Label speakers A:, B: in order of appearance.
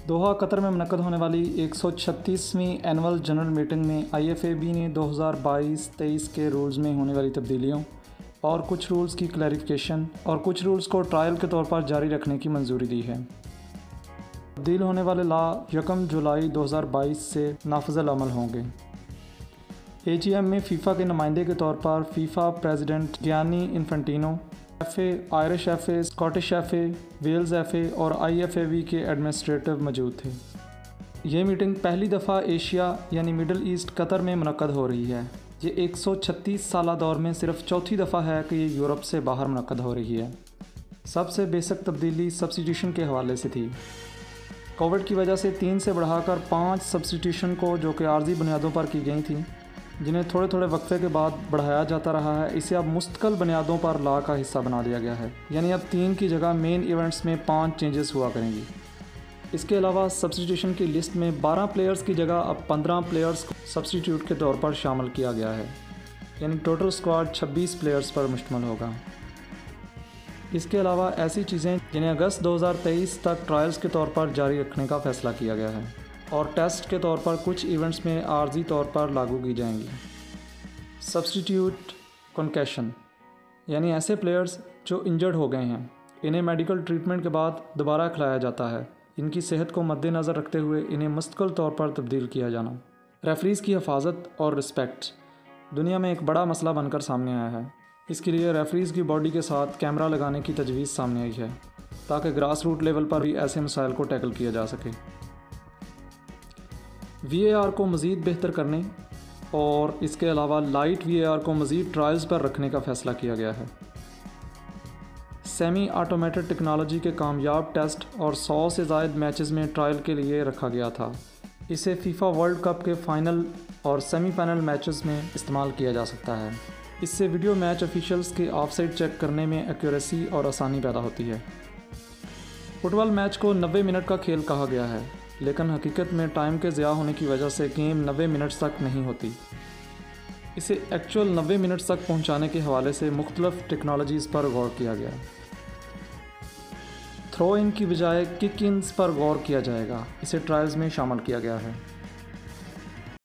A: Doha Qatar में मुनक्कद होने वाली 136वीं एनुअल जनरल मीटिंग में IFAB ने 2022-23 के रूल्स में होने वाली तब्दीलियों और कुछ रूल्स की क्लैरिफिकेशन और कुछ रूल्स को ट्रायल के तौर पर जारी रखने की मंजूरी दी है। तब्दील होने वाले लॉ 1 जुलाई 2022 से नाफिज़ अमल होंगे। AGM में फीफा के नुमाइंदे के तौर पर FIFA president Gianni Infantino, FA, Irish FA, Scottish FA, Wales FA और IFAB के एडमिनिस्ट्रेटिव मौजूद थे। ये मीटिंग पहली दफ़ा एशिया यानी मिडल ईस्ट कतर में मुनक्कद हो रही है। ये 136 साला दौर में सिर्फ चौथी दफ़ा है कि ये यूरोप से बाहर मुनक्कद हो रही है। सबसे बेसिक तब्दीली सब्स्टिट्यूशन के हवाले से थी। कोविड की वजह से 3 से बढ़ाकर 5 सब्स्टिट्यूशन को जो कि आर्जी बुनियादों पर की गई थी, जिन्हें थोड़े थोड़े वक्फे के बाद बढ़ाया जाता रहा है, इसे अब मुस्तकिल बुनियादों पर लॉ का हिस्सा बना दिया गया है। यानी अब 3 की जगह मेन इवेंट्स में 5 चेंजेस हुआ करेंगी। इसके अलावा सब्स्टिट्यूशन की लिस्ट में 12 प्लेयर्स की जगह अब 15 प्लेयर्स को सब्स्टिट्यूट के तौर पर शामिल किया गया है। यानी टोटल स्क्वाड 26 प्लेयर्स पर मुश्तमिल होगा। इसके अलावा ऐसी चीज़ें जिन्हें अगस्त 2023 तक ट्रायल्स के तौर पर जारी रखने का फ़ैसला किया गया है और टेस्ट के तौर पर कुछ इवेंट्स में आर्जी तौर पर लागू की जाएंगी। सब्स्टिट्यूट कॉन्कैशन यानी ऐसे प्लेयर्स जो इंजर्ड हो गए हैं, इन्हें मेडिकल ट्रीटमेंट के बाद दोबारा खिलाया जाता है। इनकी सेहत को मद्देनज़र रखते हुए इन्हें मुस्तकिल तौर पर तब्दील किया जाना। रेफरीज़ की हिफाजत और रिस्पेक्ट दुनिया में एक बड़ा मसला बनकर सामने आया है। इसके लिए रेफरीज़ की बॉडी के साथ कैमरा लगाने की तजवीज़ सामने आई है ताकि ग्रास रूट लेवल पर भी ऐसे मसाइल को टैकल किया जा सके। VAR को मज़ीद बेहतर करने और इसके अलावा लाइट VAR को मज़ीद ट्रायल्स पर रखने का फ़ैसला किया गया है। सेमी ऑटोमेटेड टेक्नोलॉजी के कामयाब टेस्ट और 100 से ज़ायद मैचेस में ट्रायल के लिए रखा गया था। इसे फीफा वर्ल्ड कप के फ़ाइनल और सेमीफाइनल मैचेस में इस्तेमाल किया जा सकता है। इससे वीडियो मैच ऑफिशियल्स के ऑफसाइड चेक करने में एक्यूरेसी और आसानी पैदा होती है। फुटबॉल मैच को 90 मिनट का खेल कहा गया है, लेकिन हकीकत में टाइम के ज़िया होने की वजह से गेम 90 मिनट्स तक नहीं होती। इसे एक्चुअल 90 मिनट्स तक पहुंचाने के हवाले से मुख्तलिफ टेक्नोलॉजीज़ पर गौर किया गया। थ्रो इन की बजाय किक इन्स पर गौर किया जाएगा। इसे ट्रायल्स में शामिल किया गया है।